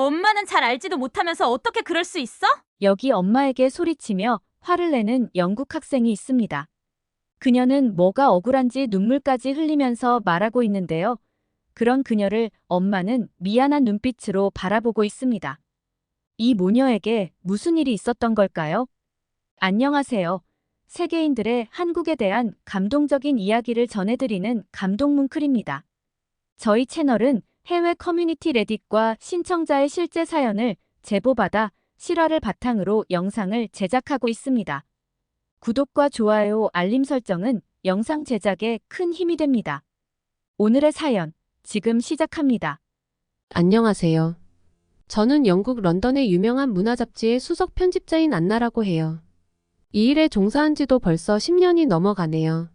엄마는 잘 알지도 못하면서 어떻게 그럴 수 있어? 여기 엄마에게 소리치며 화를 내는 영국 학생이 있습니다. 그녀는 뭐가 억울한지 눈물까지 흘리면서 말하고 있는데요. 그런 그녀를 엄마는 미안한 눈빛으로 바라보고 있습니다. 이 모녀에게 무슨 일이 있었던 걸까요? 안녕하세요. 세계인들의 한국에 대한 감동적인 이야기를 전해드리는 감동뭉클입니다. 저희 채널은 해외 커뮤니티 레딧과 신청자의 실제 사연을 제보받아 실화를 바탕으로 영상을 제작하고 있습니다. 구독과 좋아요, 알림 설정은 영상 제작에 큰 힘이 됩니다. 오늘의 사연, 지금 시작합니다. 안녕하세요. 저는 영국 런던의 유명한 문화 잡지의 수석 편집자인 안나라고 해요. 이 일에 종사한 지도 벌써 10년이 넘어가네요.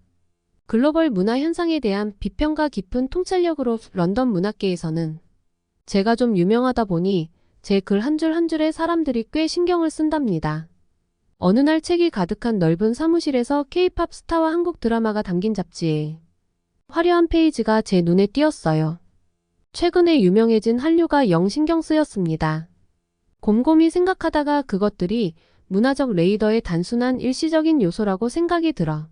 글로벌 문화 현상에 대한 비평과 깊은 통찰력으로 런던 문학계에서는 제가 좀 유명하다 보니 제 글 한 줄 한 줄에 사람들이 꽤 신경을 쓴답니다. 어느 날 책이 가득한 넓은 사무실에서 K-팝 스타와 한국 드라마가 담긴 잡지에 화려한 페이지가 제 눈에 띄었어요. 최근에 유명해진 한류가 영 신경 쓰였습니다. 곰곰이 생각하다가 그것들이 문화적 레이더의 단순한 일시적인 요소라고 생각이 들어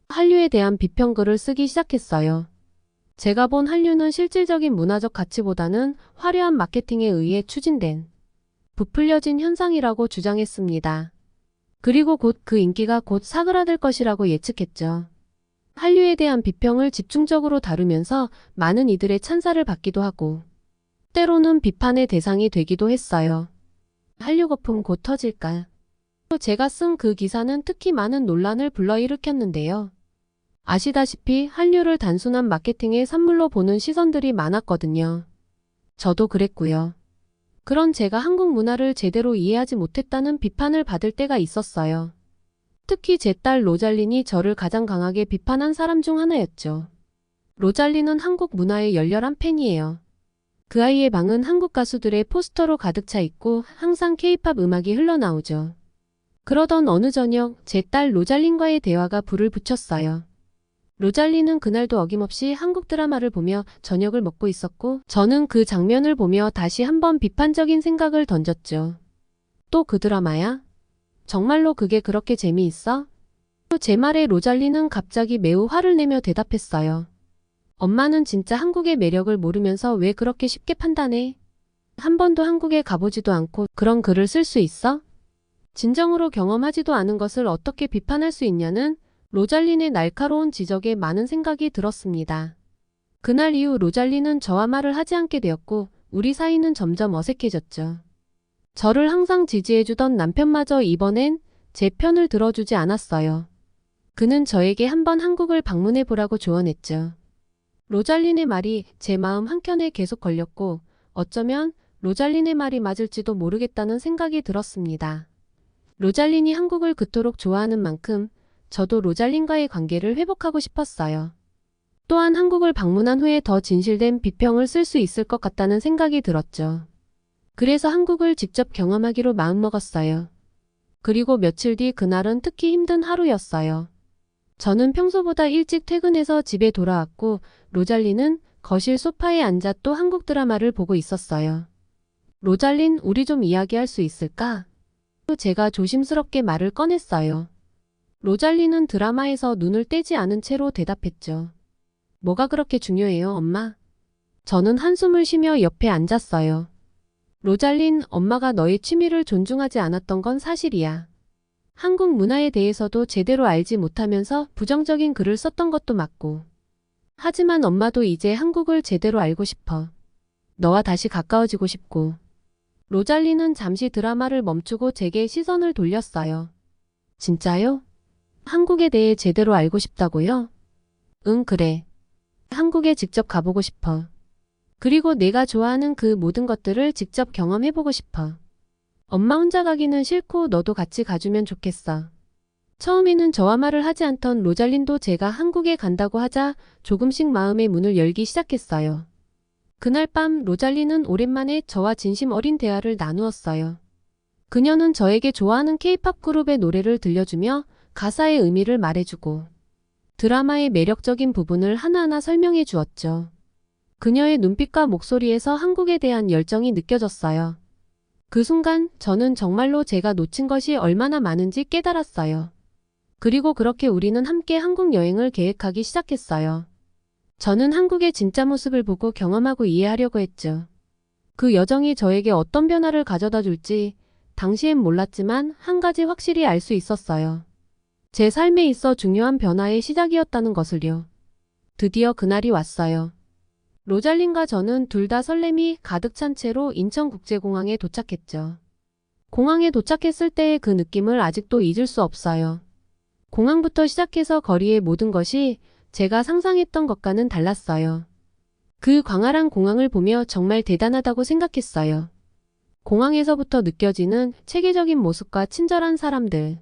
한류에 대한 비평글을 쓰기 시작했어요. 제가 본 한류는 실질적인 문화적 가치보다는 화려한 마케팅에 의해 추진된 부풀려진 현상이라고 주장했습니다. 그리고 곧 그 인기가 곧 사그라들 것이라고 예측했죠. 한류에 대한 비평을 집중적으로 다루면서 많은 이들의 찬사를 받기도 하고 때로는 비판의 대상이 되기도 했어요. 한류 거품 곧 터질까? 제가 쓴 그 기사는 특히 많은 논란을 불러일으켰는데요. 아시다시피 한류를 단순한 마케팅의 산물로 보는 시선들이 많았거든요. 저도 그랬고요. 그런 제가 한국 문화를 제대로 이해하지 못했다는 비판을 받을 때가 있었어요. 특히 제 딸 로잘린이 저를 가장 강하게 비판한 사람 중 하나였죠. 로잘린은 한국 문화의 열렬한 팬이에요. 그 아이의 방은 한국 가수들의 포스터로 가득 차 있고 항상 K-팝 음악이 흘러나오죠. 그러던 어느 저녁 제 딸 로잘린과의 대화가 불을 붙였어요. 로잘린은 그날도 어김없이 한국 드라마를 보며 저녁을 먹고 있었고 저는 그 장면을 보며 다시 한번 비판적인 생각을 던졌죠. 또 그 드라마야? 정말로 그게 그렇게 재미있어? 제 말에 로잘린은 갑자기 매우 화를 내며 대답했어요. 엄마는 진짜 한국의 매력을 모르면서 왜 그렇게 쉽게 판단해? 한 번도 한국에 가보지도 않고 그런 글을 쓸 수 있어? 진정으로 경험하지도 않은 것을 어떻게 비판할 수 있냐는 로잘린의 날카로운 지적에 많은 생각이 들었습니다. 그날 이후 로잘린은 저와 말을 하지 않게 되었고 우리 사이는 점점 어색해졌죠. 저를 항상 지지해주던 남편마저 이번엔 제 편을 들어주지 않았어요. 그는 저에게 한번 한국을 방문해보라고 조언했죠. 로잘린의 말이 제 마음 한켠에 계속 걸렸고 어쩌면 로잘린의 말이 맞을지도 모르겠다는 생각이 들었습니다. 로잘린이 한국을 그토록 좋아하는 만큼 저도 로잘린과의 관계를 회복하고 싶었어요. 또한 한국을 방문한 후에 더 진실된 비평을 쓸 수 있을 것 같다는 생각이 들었죠. 그래서 한국을 직접 경험하기로 마음먹었어요. 그리고 며칠 뒤 그날은 특히 힘든 하루였어요. 저는 평소보다 일찍 퇴근해서 집에 돌아왔고 로잘린은 거실 소파에 앉아 또 한국 드라마를 보고 있었어요. 로잘린, 우리 좀 이야기할 수 있을까? 제가 조심스럽게 말을 꺼냈어요. 로잘린은 드라마에서 눈을 떼지 않은 채로 대답했죠. 뭐가 그렇게 중요해요, 엄마? 저는 한숨을 쉬며 옆에 앉았어요. 로잘린, 엄마가 너의 취미를 존중하지 않았던 건 사실이야. 한국 문화에 대해서도 제대로 알지 못하면서 부정적인 글을 썼던 것도 맞고. 하지만 엄마도 이제 한국을 제대로 알고 싶어. 너와 다시 가까워지고 싶고. 로잘린은 잠시 드라마를 멈추고 제게 시선을 돌렸어요. 진짜요? 한국에 대해 제대로 알고 싶다고요? 응, 그래. 한국에 직접 가보고 싶어. 그리고 내가 좋아하는 그 모든 것들을 직접 경험해보고 싶어. 엄마 혼자 가기는 싫고 너도 같이 가주면 좋겠어. 처음에는 저와 말을 하지 않던 로잘린도 제가 한국에 간다고 하자 조금씩 마음의 문을 열기 시작했어요. 그날 밤 로잘린은 오랜만에 저와 진심 어린 대화를 나누었어요. 그녀는 저에게 좋아하는 K-팝 그룹의 노래를 들려주며 가사의 의미를 말해주고 드라마의 매력적인 부분을 하나하나 설명해 주었죠. 그녀의 눈빛과 목소리에서 한국에 대한 열정이 느껴졌어요. 그 순간 저는 정말로 제가 놓친 것이 얼마나 많은지 깨달았어요. 그리고 그렇게 우리는 함께 한국 여행을 계획하기 시작했어요. 저는 한국의 진짜 모습을 보고 경험하고 이해하려고 했죠. 그 여정이 저에게 어떤 변화를 가져다 줄지 당시엔 몰랐지만 한 가지 확실히 알 수 있었어요. 제 삶에 있어 중요한 변화의 시작이었다는 것을요. 드디어 그날이 왔어요. 로잘린과 저는 둘 다 설렘이 가득 찬 채로 인천국제공항에 도착했죠. 공항에 도착했을 때의 그 느낌을 아직도 잊을 수 없어요. 공항부터 시작해서 거리의 모든 것이 제가 상상했던 것과는 달랐어요. 그 광활한 공항을 보며 정말 대단하다고 생각했어요. 공항에서부터 느껴지는 체계적인 모습과 친절한 사람들.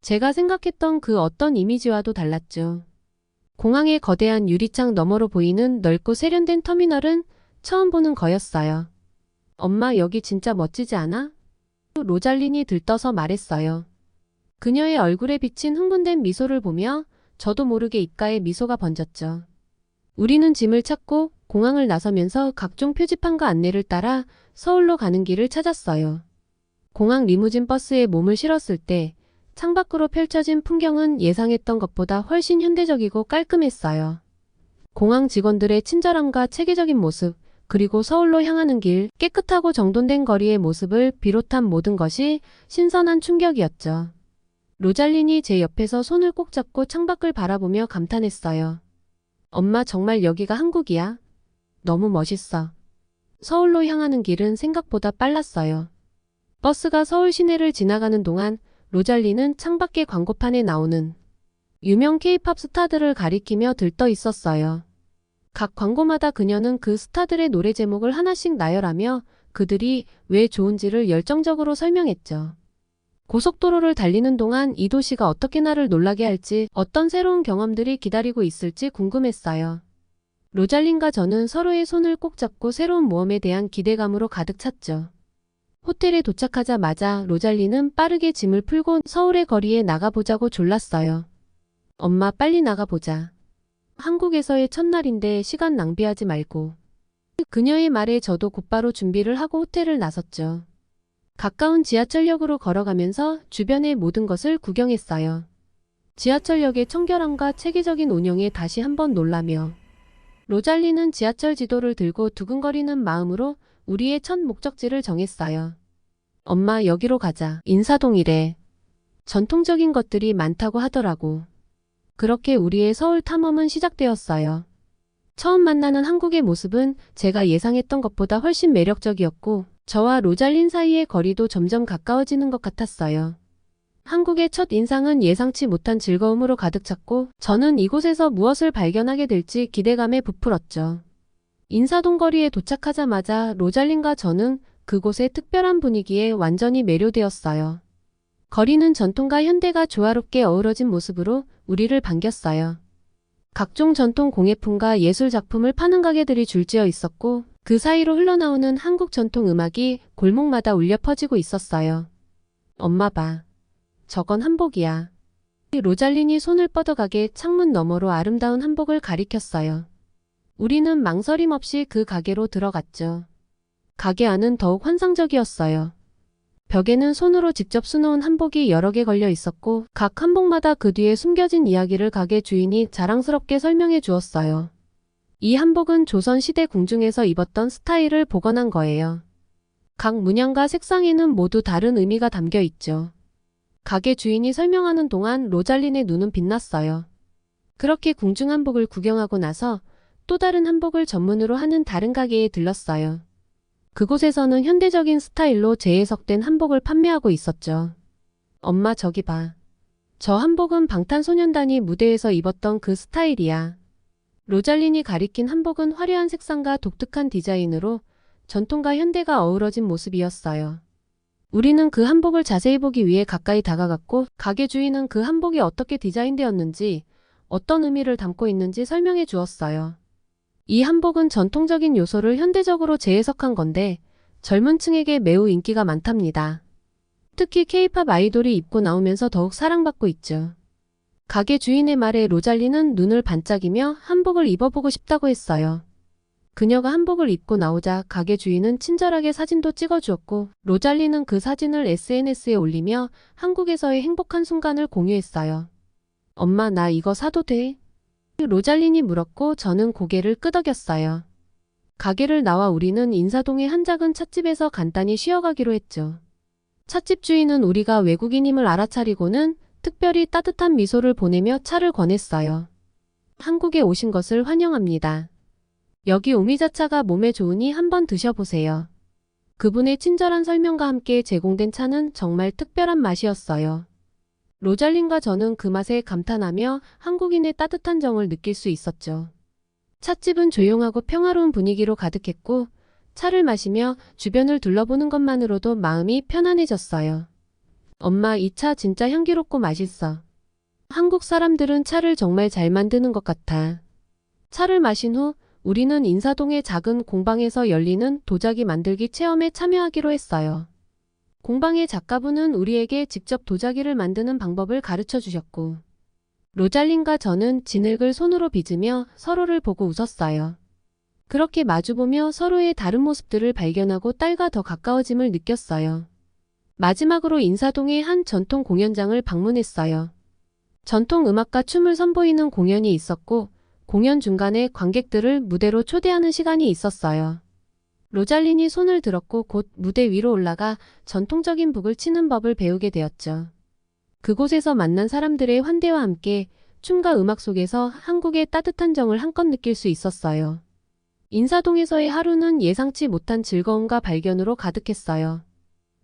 제가 생각했던 그 어떤 이미지와도 달랐죠. 공항의 거대한 유리창 너머로 보이는 넓고 세련된 터미널은 처음 보는 거였어요. 엄마, 여기 진짜 멋지지 않아? 로잘린이 들떠서 말했어요. 그녀의 얼굴에 비친 흥분된 미소를 보며 저도 모르게 입가에 미소가 번졌죠. 우리는 짐을 찾고 공항을 나서면서 각종 표지판과 안내를 따라 서울로 가는 길을 찾았어요. 공항 리무진 버스에 몸을 실었을 때 창밖으로 펼쳐진 풍경은 예상했던 것보다 훨씬 현대적이고 깔끔했어요. 공항 직원들의 친절함과 체계적인 모습, 그리고 서울로 향하는 길, 깨끗하고 정돈된 거리의 모습을 비롯한 모든 것이 신선한 충격이었죠. 로잘린이 제 옆에서 손을 꼭 잡고 창밖을 바라보며 감탄했어요. 엄마, 정말 여기가 한국이야? 너무 멋있어. 서울로 향하는 길은 생각보다 빨랐어요. 버스가 서울 시내를 지나가는 동안 로잘린은 창밖의 광고판에 나오는 유명 K-팝 스타들을 가리키며 들떠 있었어요. 각 광고마다 그녀는 그 스타들의 노래 제목을 하나씩 나열하며 그들이 왜 좋은지를 열정적으로 설명했죠. 고속도로를 달리는 동안 이 도시가 어떻게 나를 놀라게 할지, 어떤 새로운 경험들이 기다리고 있을지 궁금했어요. 로잘린과 저는 서로의 손을 꼭 잡고 새로운 모험에 대한 기대감으로 가득 찼죠. 호텔에 도착하자마자 로잘린은 빠르게 짐을 풀고 서울의 거리에 나가보자고 졸랐어요. 엄마, 빨리 나가보자. 한국에서의 첫날인데 시간 낭비하지 말고. 그녀의 말에 저도 곧바로 준비를 하고 호텔을 나섰죠. 가까운 지하철역으로 걸어가면서 주변의 모든 것을 구경했어요. 지하철역의 청결함과 체계적인 운영에 다시 한번 놀라며 로잘린은 지하철 지도를 들고 두근거리는 마음으로 우리의 첫 목적지를 정했어요. 엄마, 여기로 가자. 인사동이래. 전통적인 것들이 많다고 하더라고. 그렇게 우리의 서울 탐험은 시작되었어요. 처음 만나는 한국의 모습은 제가 예상했던 것보다 훨씬 매력적이었고 저와 로잘린 사이의 거리도 점점 가까워지는 것 같았어요. 한국의 첫 인상은 예상치 못한 즐거움으로 가득 찼고 저는 이곳에서 무엇을 발견하게 될지 기대감에 부풀었죠. 인사동 거리에 도착하자마자 로잘린과 저는 그곳의 특별한 분위기에 완전히 매료되었어요. 거리는 전통과 현대가 조화롭게 어우러진 모습으로 우리를 반겼어요. 각종 전통 공예품과 예술 작품을 파는 가게들이 줄지어 있었고 그 사이로 흘러나오는 한국 전통 음악이 골목마다 울려 퍼지고 있었어요. 엄마 봐. 저건 한복이야. 로잘린이 손을 뻗어가게 창문 너머로 아름다운 한복을 가리켰어요. 우리는 망설임 없이 그 가게로 들어갔죠. 가게 안은 더욱 환상적이었어요. 벽에는 손으로 직접 수놓은 한복이 여러 개 걸려 있었고 각 한복마다 그 뒤에 숨겨진 이야기를 가게 주인이 자랑스럽게 설명해 주었어요. 이 한복은 조선시대 궁중에서 입었던 스타일을 복원한 거예요. 각 문양과 색상에는 모두 다른 의미가 담겨 있죠. 가게 주인이 설명하는 동안 로잘린의 눈은 빛났어요. 그렇게 궁중 한복을 구경하고 나서 또 다른 한복을 전문으로 하는 다른 가게에 들렀어요. 그곳에서는 현대적인 스타일로 재해석된 한복을 판매하고 있었죠. 엄마, 저기 봐. 저 한복은 방탄소년단이 무대에서 입었던 그 스타일이야. 로잘린이 가리킨 한복은 화려한 색상과 독특한 디자인으로 전통과 현대가 어우러진 모습이었어요. 우리는 그 한복을 자세히 보기 위해 가까이 다가갔고 가게 주인은 그 한복이 어떻게 디자인되었는지, 어떤 의미를 담고 있는지 설명해 주었어요. 이 한복은 전통적인 요소를 현대적으로 재해석한 건데 젊은 층에게 매우 인기가 많답니다. 특히 K-팝 아이돌이 입고 나오면서 더욱 사랑받고 있죠. 가게 주인의 말에 로잘린은 눈을 반짝이며 한복을 입어보고 싶다고 했어요. 그녀가 한복을 입고 나오자 가게 주인은 친절하게 사진도 찍어주었고 로잘리는 그 사진을 SNS에 올리며 한국에서의 행복한 순간을 공유했어요. 엄마, 나 이거 사도 돼? 로잘린이 물었고 저는 고개를 끄덕였어요. 가게를 나와 우리는 인사동의 한 작은 찻집에서 간단히 쉬어가기로 했죠. 찻집 주인은 우리가 외국인임을 알아차리고는 특별히 따뜻한 미소를 보내며 차를 권했어요. 한국에 오신 것을 환영합니다. 여기 오미자차가 몸에 좋으니 한번 드셔보세요. 그분의 친절한 설명과 함께 제공된 차는 정말 특별한 맛이었어요. 로잘린과 저는 그 맛에 감탄하며 한국인의 따뜻한 정을 느낄 수 있었죠. 찻집은 조용하고 평화로운 분위기로 가득했고 차를 마시며 주변을 둘러보는 것만으로도 마음이 편안해졌어요. 엄마, 이 차 진짜 향기롭고 맛있어. 한국 사람들은 차를 정말 잘 만드는 것 같아. 차를 마신 후 우리는 인사동의 작은 공방에서 열리는 도자기 만들기 체험에 참여하기로 했어요. 공방의 작가분은 우리에게 직접 도자기를 만드는 방법을 가르쳐 주셨고 로잘린과 저는 진흙을 손으로 빚으며 서로를 보고 웃었어요. 그렇게 마주보며 서로의 다른 모습들을 발견하고 딸과 더 가까워짐을 느꼈어요. 마지막으로 인사동의 한 전통 공연장을 방문했어요. 전통 음악과 춤을 선보이는 공연이 있었고 공연 중간에 관객들을 무대로 초대하는 시간이 있었어요. 로잘린이 손을 들었고 곧 무대 위로 올라가 전통적인 북을 치는 법을 배우게 되었죠. 그곳에서 만난 사람들의 환대와 함께 춤과 음악 속에서 한국의 따뜻한 정을 한껏 느낄 수 있었어요. 인사동에서의 하루는 예상치 못한 즐거움과 발견으로 가득했어요.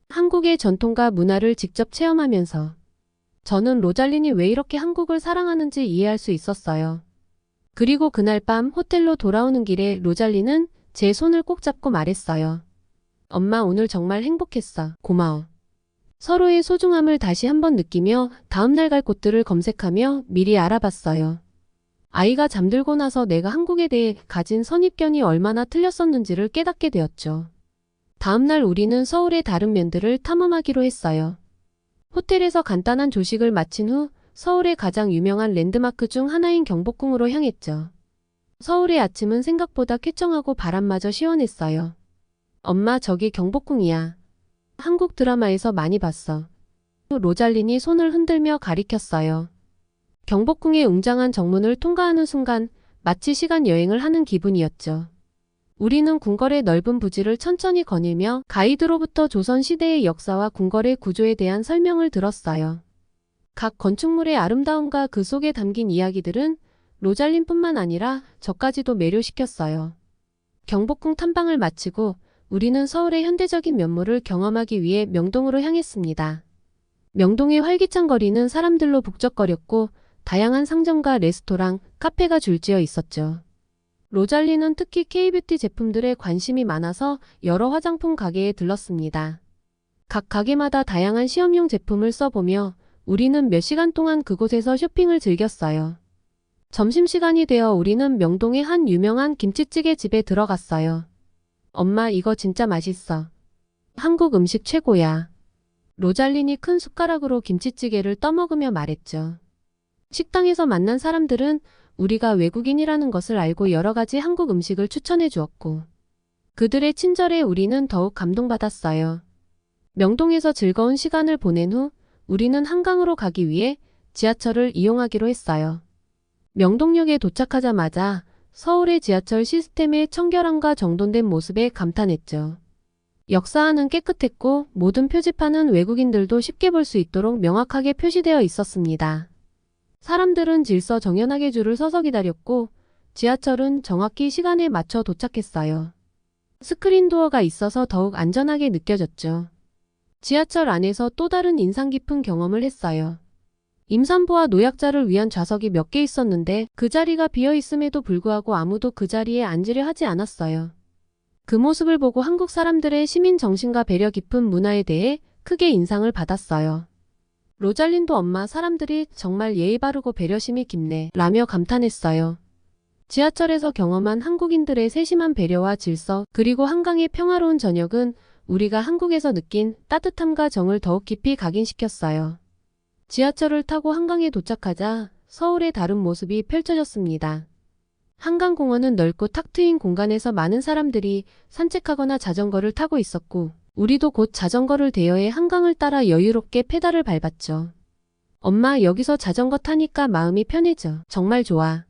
한국의 전통과 문화를 직접 체험하면서 저는 로잘린이 왜 이렇게 한국을 사랑하는지 이해할 수 있었어요. 그리고 그날 밤 호텔로 돌아오는 길에 로잘린은 제 손을 꼭 잡고 말했어요. 엄마, 오늘 정말 행복했어. 고마워. 서로의 소중함을 다시 한번 느끼며 다음날 갈 곳들을 검색하며 미리 알아봤어요. 아이가 잠들고 나서 내가 한국에 대해 가진 선입견이 얼마나 틀렸었는지를 깨닫게 되었죠. 다음날 우리는 서울의 다른 면들을 탐험하기로 했어요. 호텔에서 간단한 조식을 마친 후 서울의 가장 유명한 랜드마크 중 하나인 경복궁으로 향했죠. 서울의 아침은 생각보다 쾌청하고 바람마저 시원했어요. 엄마, 저기 경복궁이야. 한국 드라마에서 많이 봤어. 로잘린이 손을 흔들며 가리켰어요. 경복궁의 웅장한 정문을 통과하는 순간 마치 시간 여행을 하는 기분이었죠. 우리는 궁궐의 넓은 부지를 천천히 거닐며 가이드로부터 조선시대의 역사와 궁궐의 구조에 대한 설명을 들었어요. 각 건축물의 아름다움과 그 속에 담긴 이야기들은 로잘린뿐만 아니라 저까지도 매료시켰어요. 경복궁 탐방을 마치고 우리는 서울의 현대적인 면모를 경험하기 위해 명동으로 향했습니다. 명동의 활기찬 거리는 사람들로 북적거렸고 다양한 상점과 레스토랑, 카페가 줄지어 있었죠. 로잘린은 특히 K뷰티 제품들에 관심이 많아서 여러 화장품 가게에 들렀습니다. 각 가게마다 다양한 시험용 제품을 써보며 우리는 몇 시간 동안 그곳에서 쇼핑을 즐겼어요. 점심시간이 되어 우리는 명동의 한 유명한 김치찌개 집에 들어갔어요. 엄마, 이거 진짜 맛있어. 한국 음식 최고야. 로잘린이 큰 숟가락으로 김치찌개를 떠먹으며 말했죠. 식당에서 만난 사람들은 우리가 외국인이라는 것을 알고 여러 가지 한국 음식을 추천해 주었고 그들의 친절에 우리는 더욱 감동받았어요. 명동에서 즐거운 시간을 보낸 후 우리는 한강으로 가기 위해 지하철을 이용하기로 했어요. 명동역에 도착하자마자 서울의 지하철 시스템의 청결함과 정돈된 모습에 감탄했죠. 역사안은 깨끗했고 모든 표지판은 외국인들도 쉽게 볼 수 있도록 명확하게 표시되어 있었습니다. 사람들은 질서정연하게 줄을 서서 기다렸고 지하철은 정확히 시간에 맞춰 도착했어요. 스크린 도어가 있어서 더욱 안전하게 느껴졌죠. 지하철 안에서 또 다른 인상 깊은 경험을 했어요. 임산부와 노약자를 위한 좌석이 몇 개 있었는데 그 자리가 비어 있음에도 불구하고 아무도 그 자리에 앉으려 하지 않았어요. 그 모습을 보고 한국 사람들의 시민 정신과 배려 깊은 문화에 대해 크게 인상을 받았어요. 로잘린도 엄마, 사람들이 정말 예의 바르고 배려심이 깊네 라며 감탄했어요. 지하철에서 경험한 한국인들의 세심한 배려와 질서 그리고 한강의 평화로운 저녁은 우리가 한국에서 느낀 따뜻함과 정을 더욱 깊이 각인시켰어요. 지하철을 타고 한강에 도착하자 서울의 다른 모습이 펼쳐졌습니다. 한강공원은 넓고 탁 트인 공간에서 많은 사람들이 산책하거나 자전거를 타고 있었고, 우리도 곧 자전거를 대여해 한강을 따라 여유롭게 페달을 밟았죠. 엄마, 여기서 자전거 타니까 마음이 편해져. 정말 좋아.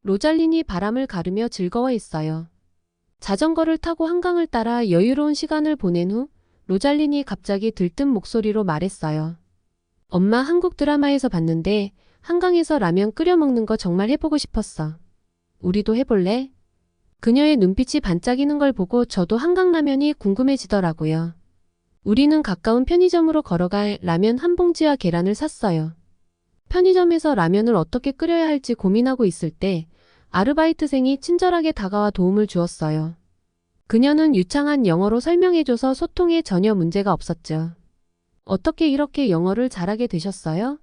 로잘린이 바람을 가르며 즐거워했어요. 자전거를 타고 한강을 따라 여유로운 시간을 보낸 후 로잘린이 갑자기 들뜬 목소리로 말했어요. 엄마, 한국 드라마에서 봤는데 한강에서 라면 끓여 먹는 거 정말 해보고 싶었어. 우리도 해볼래? 그녀의 눈빛이 반짝이는 걸 보고 저도 한강라면이 궁금해지더라고요. 우리는 가까운 편의점으로 걸어가 라면 한 봉지와 계란을 샀어요. 편의점에서 라면을 어떻게 끓여야 할지 고민하고 있을 때 아르바이트생이 친절하게 다가와 도움을 주었어요. 그녀는 유창한 영어로 설명해줘서 소통에 전혀 문제가 없었죠. 어떻게 이렇게 영어를 잘하게 되셨어요?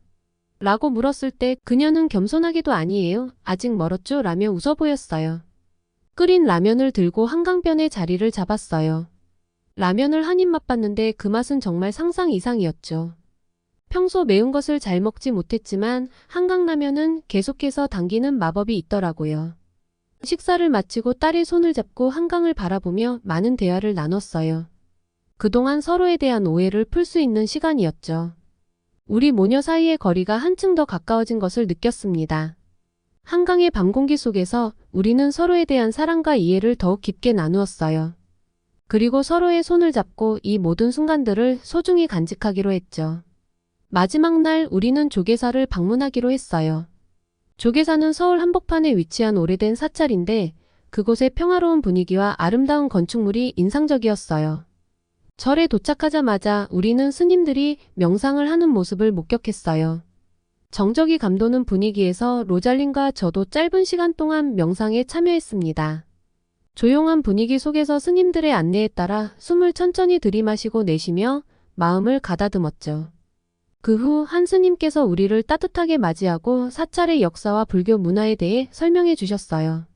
라고 물었을 때 그녀는 겸손하게도 아니에요. 아직 멀었죠? 라며 웃어 보였어요. 끓인 라면을 들고 한강변에 자리를 잡았어요. 라면을 한 입 맛봤는데 그 맛은 정말 상상 이상이었죠. 평소 매운 것을 잘 먹지 못했지만 한강라면은 계속해서 당기는 마법이 있더라고요. 식사를 마치고 딸의 손을 잡고 한강을 바라보며 많은 대화를 나눴어요. 그동안 서로에 대한 오해를 풀 수 있는 시간이었죠. 우리 모녀 사이의 거리가 한층 더 가까워진 것을 느꼈습니다. 한강의 밤 공기 속에서 우리는 서로에 대한 사랑과 이해를 더욱 깊게 나누었어요. 그리고 서로의 손을 잡고 이 모든 순간들을 소중히 간직하기로 했죠. 마지막 날 우리는 조계사를 방문하기로 했어요. 조계사는 서울 한복판에 위치한 오래된 사찰인데 그곳의 평화로운 분위기와 아름다운 건축물이 인상적이었어요. 절에 도착하자마자 우리는 스님들이 명상을 하는 모습을 목격했어요. 정적이 감도는 분위기에서 로잘린과 저도 짧은 시간 동안 명상에 참여했습니다. 조용한 분위기 속에서 스님들의 안내에 따라 숨을 천천히 들이마시고 내쉬며 마음을 가다듬었죠. 그 후 한 스님께서 우리를 따뜻하게 맞이하고 사찰의 역사와 불교 문화에 대해 설명해 주셨어요.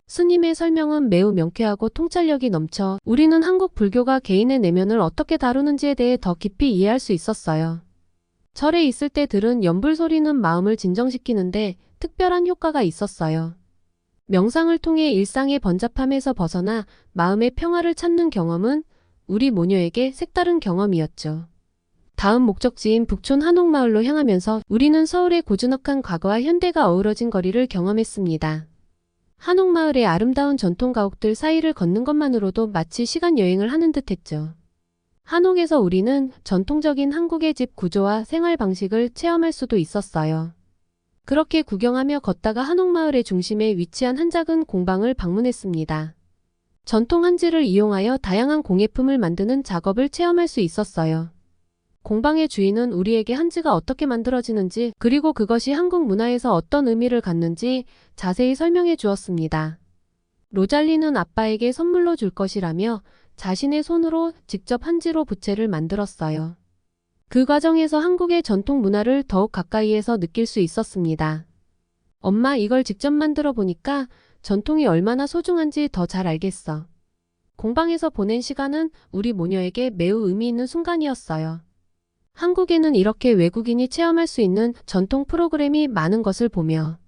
스님의 설명은 매우 명쾌하고 통찰력이 넘쳐 우리는 한국 불교가 개인의 내면을 어떻게 다루는지에 대해 더 깊이 이해할 수 있었어요. 절에 있을 때 들은 연불 소리는 마음을 진정시키는데 특별한 효과가 있었어요. 명상을 통해 일상의 번잡함에서 벗어나 마음의 평화를 찾는 경험은 우리 모녀에게 색다른 경험이었죠. 다음 목적지인 북촌 한옥마을로 향하면서 우리는 서울의 고즈넉한 과거와 현대가 어우러진 거리를 경험했습니다. 한옥마을의 아름다운 전통 가옥들 사이를 걷는 것만으로도 마치 시간 여행을 하는 듯했죠. 한옥에서 우리는 전통적인 한국의 집 구조와 생활 방식을 체험할 수도 있었어요. 그렇게 구경하며 걷다가 한옥마을의 중심에 위치한 한 작은 공방을 방문했습니다. 전통 한지를 이용하여 다양한 공예품을 만드는 작업을 체험할 수 있었어요. 공방의 주인은 우리에게 한지가 어떻게 만들어지는지 그리고 그것이 한국 문화에서 어떤 의미를 갖는지 자세히 설명해 주었습니다. 로잘린은 아빠에게 선물로 줄 것이라며 자신의 손으로 직접 한지로 부채를 만들었어요. 그 과정에서 한국의 전통 문화를 더욱 가까이에서 느낄 수 있었습니다. 엄마, 이걸 직접 만들어 보니까 전통이 얼마나 소중한지 더 잘 알겠어. 공방에서 보낸 시간은 우리 모녀에게 매우 의미 있는 순간이었어요. 한국에는 이렇게 외국인이 체험할 수 있는 전통 프로그램이 많은 것을 보며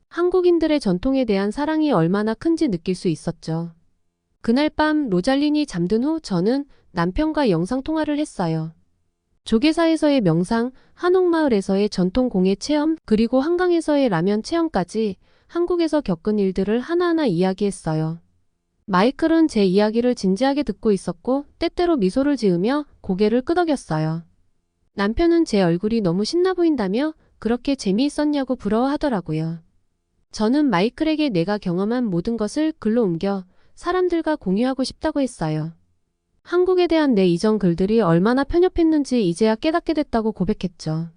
한국인들의 전통에 대한 사랑이 얼마나 큰지 느낄 수 있었죠. 그날 밤 로잘린이 잠든 후 저는 남편과 영상통화를 했어요. 조계사에서의 명상, 한옥마을에서의 전통 공예 체험, 그리고 한강에서의 라면 체험까지 한국에서 겪은 일들을 하나하나 이야기했어요. 마이클은 제 이야기를 진지하게 듣고 있었고 때때로 미소를 지으며 고개를 끄덕였어요. 남편은 제 얼굴이 너무 신나 보인다며 그렇게 재미있었냐고 부러워하더라고요. 저는 마이클에게 내가 경험한 모든 것을 글로 옮겨 사람들과 공유하고 싶다고 했어요. 한국에 대한 내 이전 글들이 얼마나 편협했는지 이제야 깨닫게 됐다고 고백했죠.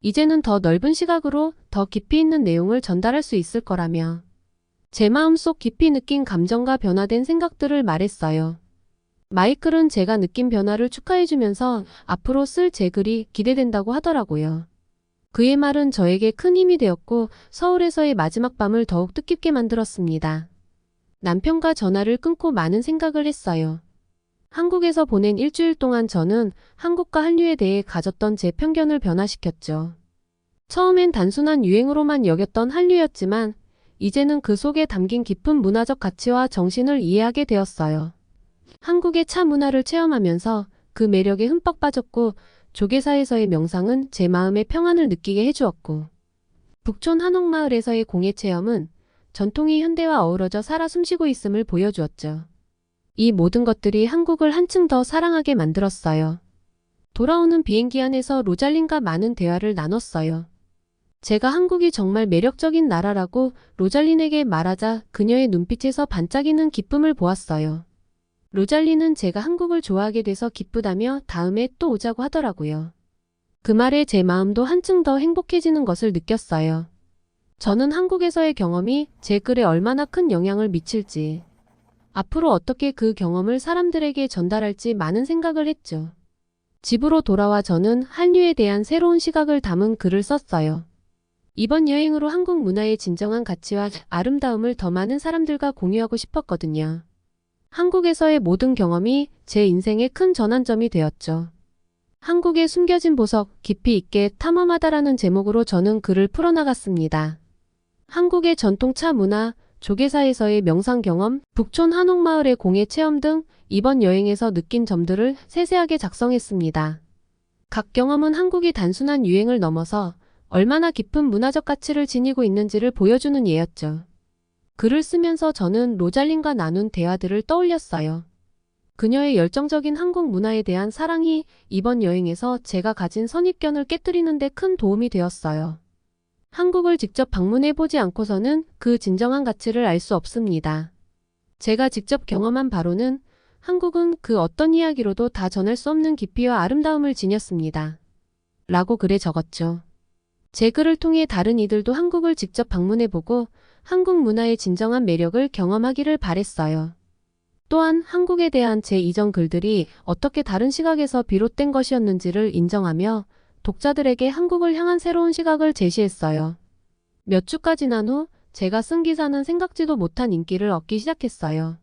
이제는 더 넓은 시각으로 더 깊이 있는 내용을 전달할 수 있을 거라며 제 마음속 깊이 느낀 감정과 변화된 생각들을 말했어요. 마이클은 제가 느낀 변화를 축하해주면서 앞으로 쓸 제 글이 기대된다고 하더라고요. 그의 말은 저에게 큰 힘이 되었고 서울에서의 마지막 밤을 더욱 뜻깊게 만들었습니다. 남편과 전화를 끊고 많은 생각을 했어요. 한국에서 보낸 일주일 동안 저는 한국과 한류에 대해 가졌던 제 편견을 변화시켰죠. 처음엔 단순한 유행으로만 여겼던 한류였지만 이제는 그 속에 담긴 깊은 문화적 가치와 정신을 이해하게 되었어요. 한국의 차 문화를 체험하면서 그 매력에 흠뻑 빠졌고 조계사에서의 명상은 제 마음의 평안을 느끼게 해주었고 북촌 한옥마을에서의 공예 체험은 전통이 현대와 어우러져 살아 숨쉬고 있음을 보여주었죠. 이 모든 것들이 한국을 한층 더 사랑하게 만들었어요. 돌아오는 비행기 안에서 로잘린과 많은 대화를 나눴어요. 제가 한국이 정말 매력적인 나라라고 로잘린에게 말하자 그녀의 눈빛에서 반짝이는 기쁨을 보았어요. 로잘린은 제가 한국을 좋아하게 돼서 기쁘다며 다음에 또 오자고 하더라고요. 그 말에 제 마음도 한층 더 행복해지는 것을 느꼈어요. 저는 한국에서의 경험이 제 글에 얼마나 큰 영향을 미칠지, 앞으로 어떻게 그 경험을 사람들에게 전달할지 많은 생각을 했죠. 집으로 돌아와 저는 한류에 대한 새로운 시각을 담은 글을 썼어요. 이번 여행으로 한국 문화의 진정한 가치와 아름다움을 더 많은 사람들과 공유하고 싶었거든요. 한국에서의 모든 경험이 제 인생의 큰 전환점이 되었죠. 한국의 숨겨진 보석, 깊이 있게 탐험하다라는 제목으로 저는 글을 풀어나갔습니다. 한국의 전통차 문화, 조계사에서의 명상 경험, 북촌 한옥마을의 공예 체험 등 이번 여행에서 느낀 점들을 세세하게 작성했습니다. 각 경험은 한국이 단순한 유행을 넘어서 얼마나 깊은 문화적 가치를 지니고 있는지를 보여주는 예였죠. 글을 쓰면서 저는 로잘린과 나눈 대화들을 떠올렸어요. 그녀의 열정적인 한국 문화에 대한 사랑이 이번 여행에서 제가 가진 선입견을 깨뜨리는 데 큰 도움이 되었어요. 한국을 직접 방문해보지 않고서는 그 진정한 가치를 알 수 없습니다. 제가 직접 경험한 바로는 한국은 그 어떤 이야기로도 다 전할 수 없는 깊이와 아름다움을 지녔습니다. 라고 글에 적었죠. 제 글을 통해 다른 이들도 한국을 직접 방문해보고 한국 문화의 진정한 매력을 경험하기를 바랬어요. 또한 한국에 대한 제 이전 글들이 어떻게 다른 시각에서 비롯된 것이었는지를 인정하며 독자들에게 한국을 향한 새로운 시각을 제시했어요. 몇 주가 지난 후 제가 쓴 기사는 생각지도 못한 인기를 얻기 시작했어요.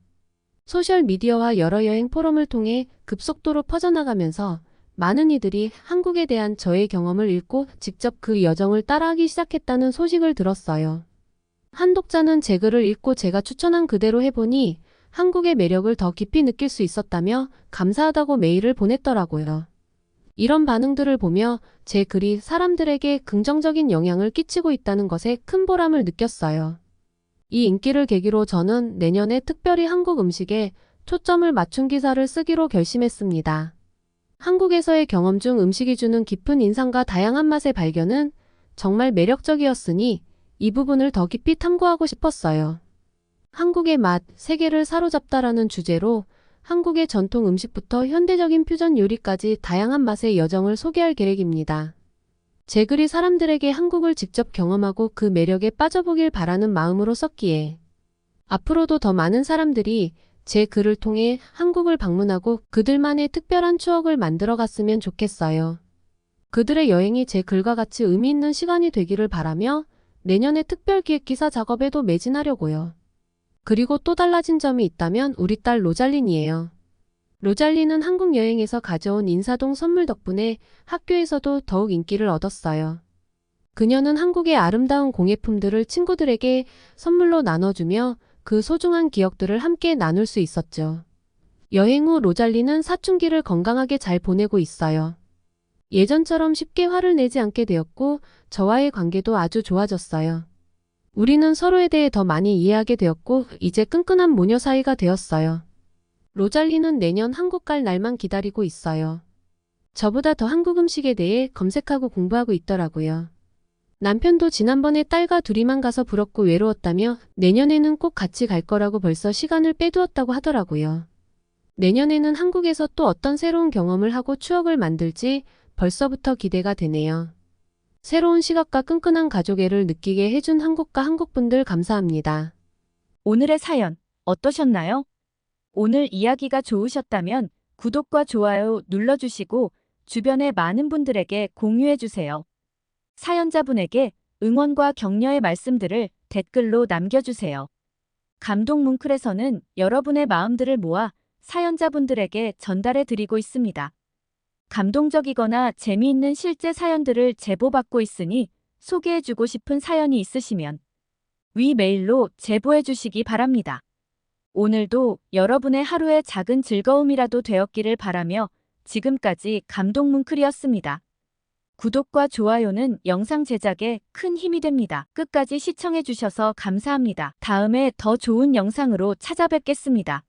소셜미디어와 여러 여행 포럼을 통해 급속도로 퍼져나가면서 많은 이들이 한국에 대한 저의 경험을 읽고 직접 그 여정을 따라하기 시작했다는 소식을 들었어요. 한 독자는 제 글을 읽고 제가 추천한 그대로 해보니 한국의 매력을 더 깊이 느낄 수 있었다며 감사하다고 메일을 보냈더라고요. 이런 반응들을 보며 제 글이 사람들에게 긍정적인 영향을 끼치고 있다는 것에 큰 보람을 느꼈어요. 이 인기를 계기로 저는 내년에 특별히 한국 음식에 초점을 맞춘 기사를 쓰기로 결심했습니다. 한국에서의 경험 중 음식이 주는 깊은 인상과 다양한 맛의 발견은 정말 매력적이었으니 이 부분을 더 깊이 탐구하고 싶었어요. 한국의 맛, 세계를 사로잡다라는 주제로 한국의 전통 음식부터 현대적인 퓨전 요리까지 다양한 맛의 여정을 소개할 계획입니다. 제 글이 사람들에게 한국을 직접 경험하고 그 매력에 빠져보길 바라는 마음으로 썼기에 앞으로도 더 많은 사람들이 제 글을 통해 한국을 방문하고 그들만의 특별한 추억을 만들어갔으면 좋겠어요. 그들의 여행이 제 글과 같이 의미 있는 시간이 되기를 바라며 내년에 특별 기획 기사 작업에도 매진하려고요. 그리고 또 달라진 점이 있다면 우리 딸 로잘린이에요. 로잘린은 한국 여행에서 가져온 인사동 선물 덕분에 학교에서도 더욱 인기를 얻었어요. 그녀는 한국의 아름다운 공예품들을 친구들에게 선물로 나눠주며 그 소중한 기억들을 함께 나눌 수 있었죠. 여행 후 로잘린은 사춘기를 건강하게 잘 보내고 있어요. 예전처럼 쉽게 화를 내지 않게 되었고 저와의 관계도 아주 좋아졌어요. 우리는 서로에 대해 더 많이 이해하게 되었고 이제 끈끈한 모녀 사이가 되었어요. 로잘린은 내년 한국 갈 날만 기다리고 있어요. 저보다 더 한국 음식에 대해 검색하고 공부하고 있더라고요. 남편도 지난번에 딸과 둘이만 가서 부럽고 외로웠다며 내년에는 꼭 같이 갈 거라고 벌써 시간을 빼두었다고 하더라고요. 내년에는 한국에서 또 어떤 새로운 경험을 하고 추억을 만들지 벌써부터 기대가 되네요. 새로운 시각과 끈끈한 가족애를 느끼게 해준 한국과 한국분들 감사합니다. 오늘의 사연 어떠셨나요? 오늘 이야기가 좋으셨다면 구독과 좋아요 눌러주시고 주변의 많은 분들에게 공유해주세요. 사연자분에게 응원과 격려의 말씀들을 댓글로 남겨주세요. 감동 뭉클에서는 여러분의 마음들을 모아 사연자분들에게 전달해드리고 있습니다. 감동적이거나 재미있는 실제 사연들을 제보받고 있으니 소개해주고 싶은 사연이 있으시면 위 메일로 제보해 주시기 바랍니다. 오늘도 여러분의 하루의 작은 즐거움이라도 되었기를 바라며 지금까지 감동뭉클이었습니다. 구독과 좋아요는 영상 제작에 큰 힘이 됩니다. 끝까지 시청해 주셔서 감사합니다. 다음에 더 좋은 영상으로 찾아뵙겠습니다.